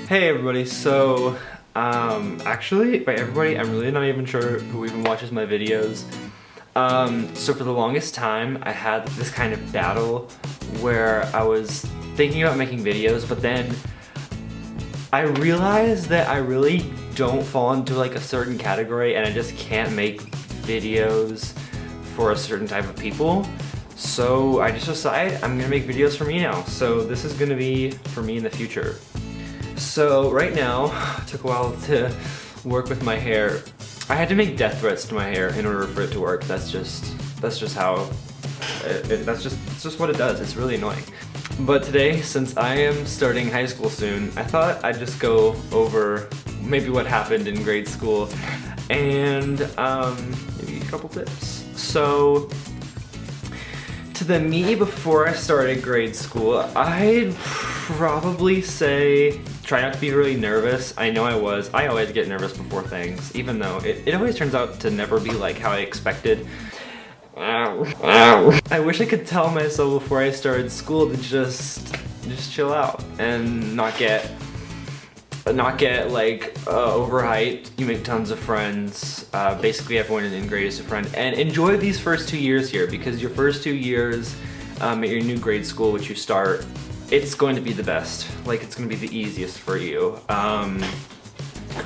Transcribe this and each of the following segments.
Hey everybody, so actually by everybody I'm really not even sure who even watches my videos. So for the longest time I had this kind of battle where I was thinking about making videos, but then I realized that I really don't fall into like a certain category and I just can't make videos for a certain type of people. So I just decided I'm gonna make videos for me now. So this is gonna be for me in the future. So right now, it took a while to work with my hair. I had to make death threats to my hair in order for it to work. That's just how, that's just what it does. It's really annoying. But today, since I am starting high school soon, I thought I'd just go over maybe what happened in grade school and maybe a couple tips. So, to the me before I started grade school, I'd probably say try not to be really nervous. I know I always get nervous before things, even though it always turns out to never be like how I expected. I wish I could tell myself before I started school to just chill out and not get like overhyped. You make tons of friends. Basically everyone in grade is a friend, and enjoy these first 2 years here, because your first 2 years at your new grade school, which you start, it's going to be the best. Like, it's going to be the easiest for you.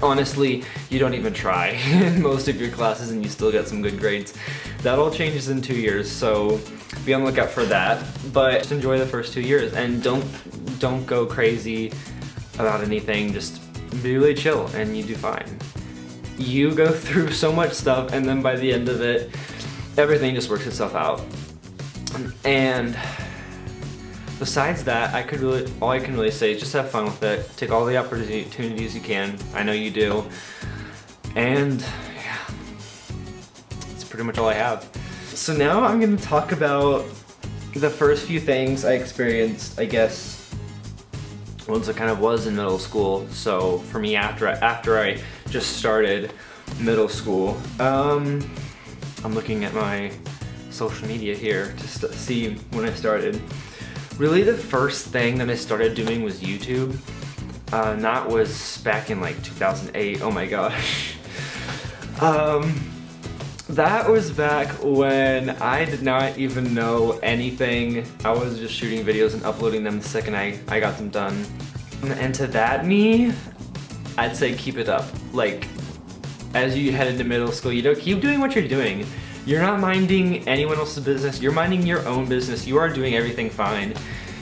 Honestly, you don't even try in most of your classes and you still get some good grades. That all changes in 2 years, so be on the lookout for that. But just enjoy the first 2 years and don't go crazy about anything. Just be really chill and you do fine. You go through so much stuff and then by the end of it, everything just works itself out. And besides that, all I can really say is just have fun with it. Take all the opportunities you can. I know you do. And yeah, that's pretty much all I have. So now I'm gonna talk about the first few things I experienced, I guess, once I kind of was in middle school. So for me, after I just started middle school, I'm looking at my social media here to see when I started. Really, the first thing that I started doing was YouTube. That was back in like 2008. Oh my gosh. That was back when I did not even know anything. I was just shooting videos and uploading them the second I got them done. And to that me, I'd say keep it up. Like, as you head into middle school, keep doing what you're doing. You're not minding anyone else's business, you're minding your own business. You are doing everything fine.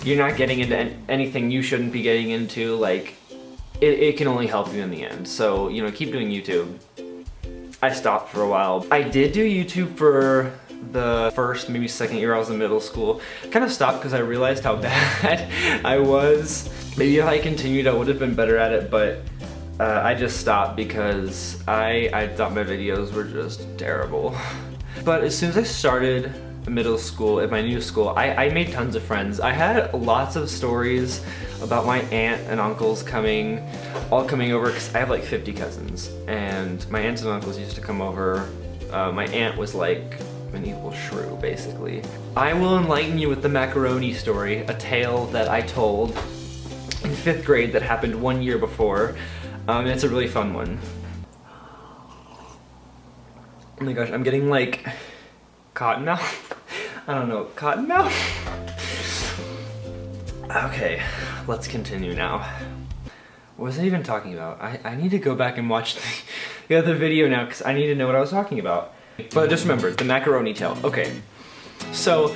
You're not getting into anything you shouldn't be getting into. Like, it can only help you in the end. So, you know, keep doing YouTube. I stopped for a while. I did do YouTube for the first, maybe second year I was in middle school. Kind of stopped because I realized how bad I was. Maybe if I continued, I would have been better at it, but I just stopped because I thought my videos were just terrible. But as soon as I started middle school at my new school, I made tons of friends. I had lots of stories about my aunt and uncles all coming over, because I have like 50 cousins, and my aunts and uncles used to come over. My aunt was like an evil shrew, basically. I will enlighten you with the macaroni story, a tale that I told in 5th grade that happened 1 year before. And it's a really fun one. Oh my gosh, I'm getting like cotton mouth. I don't know, cotton mouth? Okay, let's continue now. What was I even talking about? I need to go back and watch the other video now, because I need to know what I was talking about. But just remember, the macaroni tale. Okay, so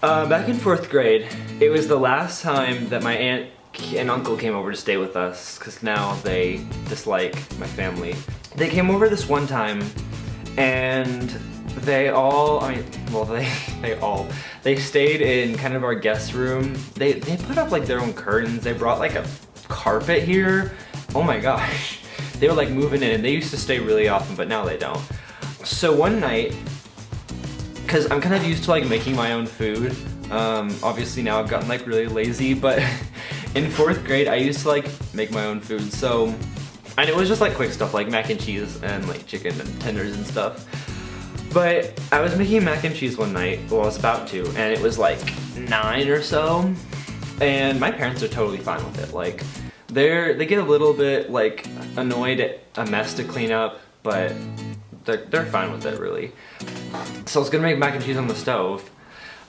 back in 4th grade, it was the last time that my aunt and uncle came over to stay with us, because now they dislike my family. They came over this one time, and they stayed in kind of our guest room. They put up like their own curtains. They brought like a carpet here. Oh my gosh. They were like moving in, and they used to stay really often, but now they don't. So one night, because I'm kind of used to like making my own food. Obviously now I've gotten like really lazy, but in 4th grade I used to like make my own food. So, and it was just like quick stuff like mac and cheese and like chicken and tenders and stuff. But I was making mac and cheese one night, well I was about to, and it was like 9 or so, and my parents are totally fine with it. Like, They get a little bit like annoyed at a mess to clean up, but they're fine with it really. So I was gonna make mac and cheese on the stove.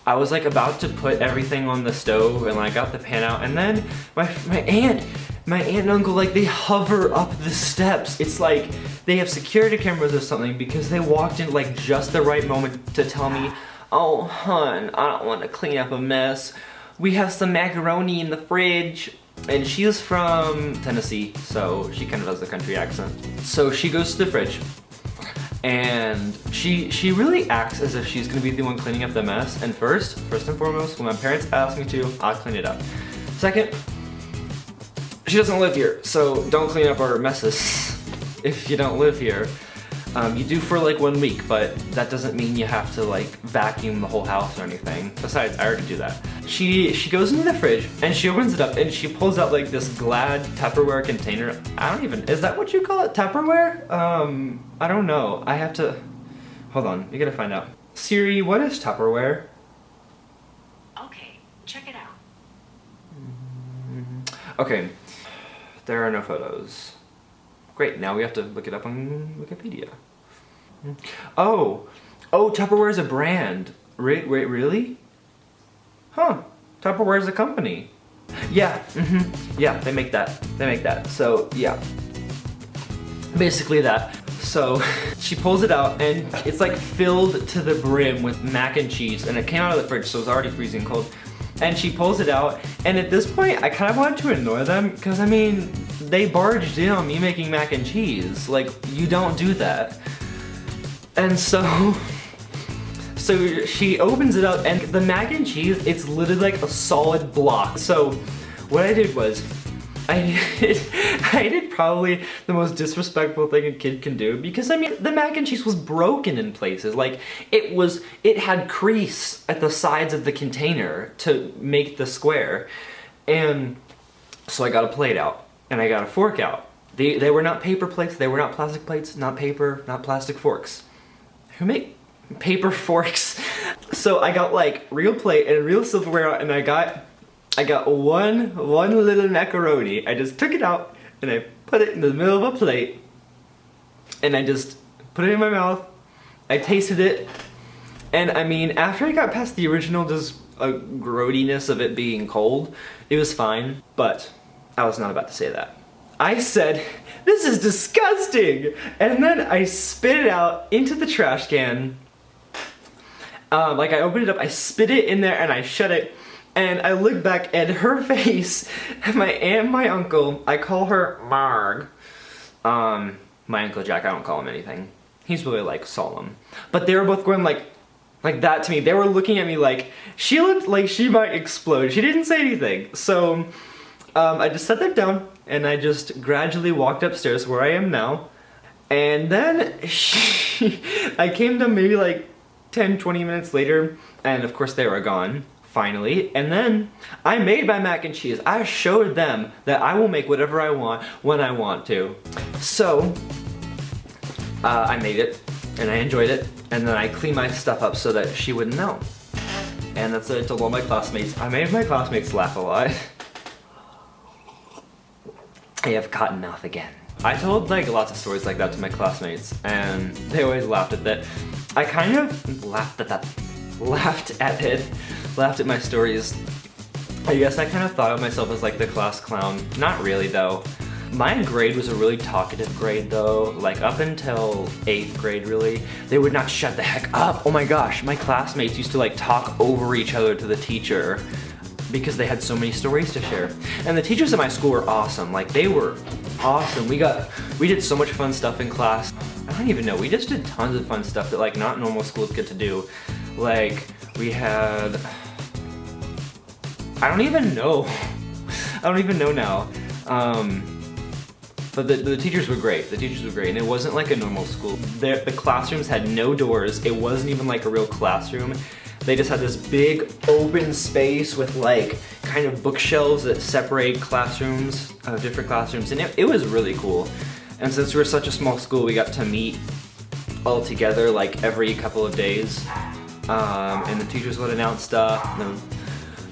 I was like about to put everything on the stove and like got the pan out, and then my aunt and uncle, like they hover up the steps. It's like they have security cameras or something, because they walked in like just the right moment to tell me, "Oh hun, I don't want to clean up a mess. We have some macaroni in the fridge." And she's from Tennessee, so she kind of has the country accent. So she goes to the fridge, and she really acts as if she's gonna be the one cleaning up the mess. And first and foremost, when my parents ask me to, I'll clean it up. Second, she doesn't live here, so don't clean up our messes if you don't live here. You do for like 1 week, but that doesn't mean you have to like vacuum the whole house or anything. Besides, I already do that. She goes into the fridge and she opens it up and she pulls out like this Glad Tupperware container. Is that what you call it? Tupperware? I don't know. I have to, hold on, you gotta find out. Siri, what is Tupperware? Okay, check it out. Okay, there are no photos. Great, now we have to look it up on Wikipedia. Oh, Tupperware is a brand. Wait, really? Huh, Tupperware is a company. Yeah, yeah, they make that. So, yeah. Basically that. So, she pulls it out and it's like filled to the brim with mac and cheese, and it came out of the fridge, so it was already freezing cold. And she pulls it out, and at this point, I kind of wanted to annoy them, because I mean, they barged in on me making mac and cheese. Like, you don't do that. And so she opens it up, and the mac and cheese, it's literally like a solid block. So what I did was, I did probably the most disrespectful thing a kid can do, because I mean, the mac and cheese was broken in places. Like, it had crease at the sides of the container to make the square. And so I got a plate out, and I got a fork out. They were not paper plates, they were not plastic plates, not paper, not plastic forks. Who make paper forks? So I got like real plate and real silverware out, and I got one little macaroni. I just took it out and I put it in the middle of a plate, and I just put it in my mouth. I tasted it, and I mean, after I got past the original just grody-ness of it being cold, it was fine, but I was not about to say that. I said, "This is disgusting!" And then I spit it out into the trash can. Like, I opened it up, I spit it in there, and I shut it. And I look back at her face, and my aunt and my uncle, I call her Marg. My Uncle Jack, I don't call him anything. He's really like solemn. But they were both going like that to me. They were looking at me like, she looked like she might explode. She didn't say anything. So I just set them down, and I just gradually walked upstairs where I am now. And then I came to maybe like 10-20 minutes later, and of course they were gone. Finally, and then I made my mac and cheese. I showed them that I will make whatever I want when I want to. So, I made it, and I enjoyed it, and then I cleaned my stuff up so that she wouldn't know. And that's what I told all my classmates. I made my classmates laugh a lot. I have cotton mouth again. I told like lots of stories like that to my classmates, and they always laughed at that. I kind of laughed at my stories. I guess I kind of thought of myself as like the class clown. Not really though. My grade was a really talkative grade though, like up until 8th grade really. They would not shut the heck up. Oh my gosh, my classmates used to like talk over each other to the teacher because they had so many stories to share. And the teachers at my school were awesome. Like, they were awesome. We did so much fun stuff in class. I don't even know, we just did tons of fun stuff that like not normal schools get to do. Like, we had, I don't even know now. But the teachers were great. The teachers were great, and it wasn't like a normal school. The classrooms had no doors. It wasn't even like a real classroom. They just had this big open space with like kind of bookshelves that separate classrooms, different classrooms, and it was really cool. And since we were such a small school, we got to meet all together like every couple of days. And the teachers would announce stuff,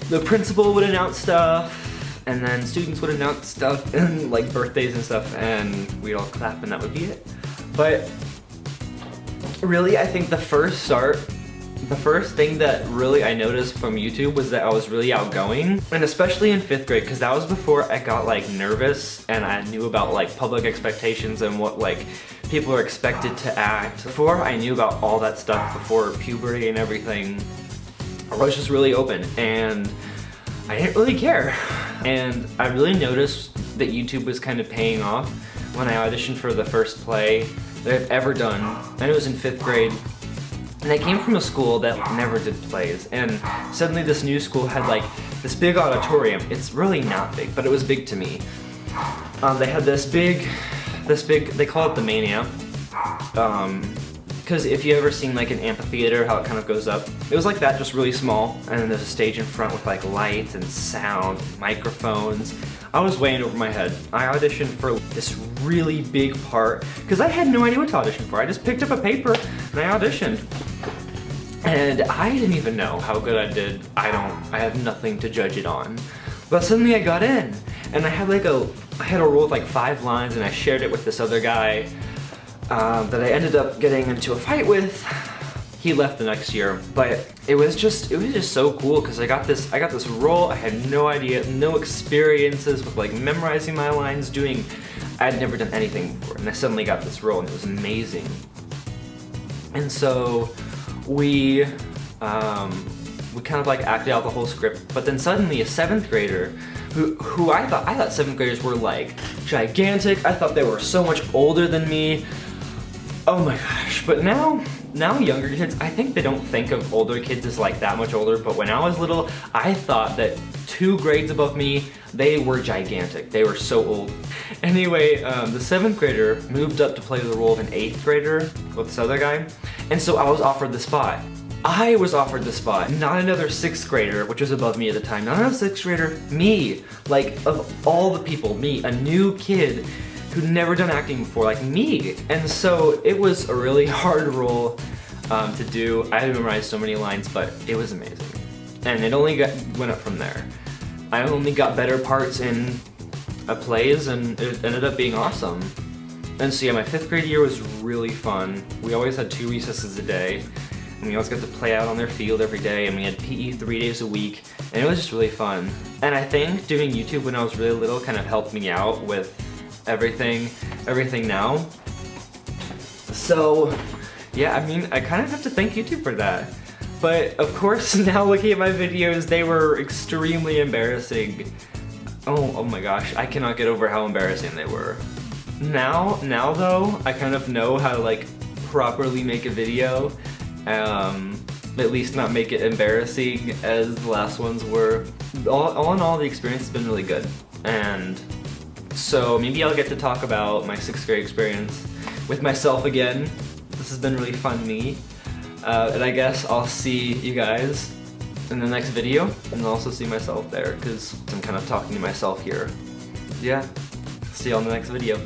the principal would announce stuff, and then students would announce stuff and like birthdays and stuff, and we'd all clap and that would be it. But really, I think the first thing that really I noticed from YouTube was that I was really outgoing, and especially in 5th grade, because that was before I got like nervous and I knew about like public expectations and what like people are expected to act. Before I knew about all that stuff, before puberty and everything, I was just really open and I didn't really care. And I really noticed that YouTube was kind of paying off when I auditioned for the first play that I've ever done, and it was in 5th grade. And I came from a school that never did plays, and suddenly this new school had like this big auditorium. It's really not big, but it was big to me. They had this big, they call it the main amp. Because if you ever seen like an amphitheater, how it kind of goes up, it was like that, just really small. And then there's a stage in front with like lights and sound, and microphones. I was way in over my head. I auditioned for this really big part because I had no idea what to audition for. I just picked up a paper and I auditioned. And I didn't even know how good I did. I have nothing to judge it on. But suddenly I got in, and I had a role with like 5 lines, and I shared it with this other guy that I ended up getting into a fight with. He left the next year, but it was just so cool because I got this role. I had no idea, no experiences with like memorizing my lines, I'd never done anything before, and I suddenly got this role, and it was amazing. And so we kind of like acted out the whole script, but then suddenly a 7th grader who I thought 7th graders were like gigantic. I thought they were so much older than me. Oh my gosh. But now younger kids, I think they don't think of older kids as like that much older, but when I was little, I thought that 2 grades above me, they were gigantic. They were so old. Anyway, the 7th grader moved up to play the role of an 8th grader with this other guy, and so I was offered the spot. I was offered the spot, not another 6th grader, which was above me at the time, not another 6th grader, me. Like, of all the people, me, a new kid who'd never done acting before, like me. And so it was a really hard role to do. I had memorized so many lines, but it was amazing. And it only went up from there. I only got better parts in plays, and it ended up being awesome. And so yeah, my 5th grade year was really fun. We always had 2 recesses a day, and we always got to play out on their field every day, and we had PE 3 days a week, and it was just really fun. And I think doing YouTube when I was really little kind of helped me out with everything now. So yeah, I mean, I kind of have to thank YouTube for that. But of course, now looking at my videos, they were extremely embarrassing. Oh my gosh, I cannot get over how embarrassing they were. Now though, I kind of know how to like properly make a video, at least not make it embarrassing as the last ones were. All in all, the experience has been really good. And so maybe I'll get to talk about my 6th grade experience with myself again. This has been really fun to me. And I guess I'll see you guys in the next video, and I'll also see myself there, because I'm kind of talking to myself here. Yeah, see you on the next video.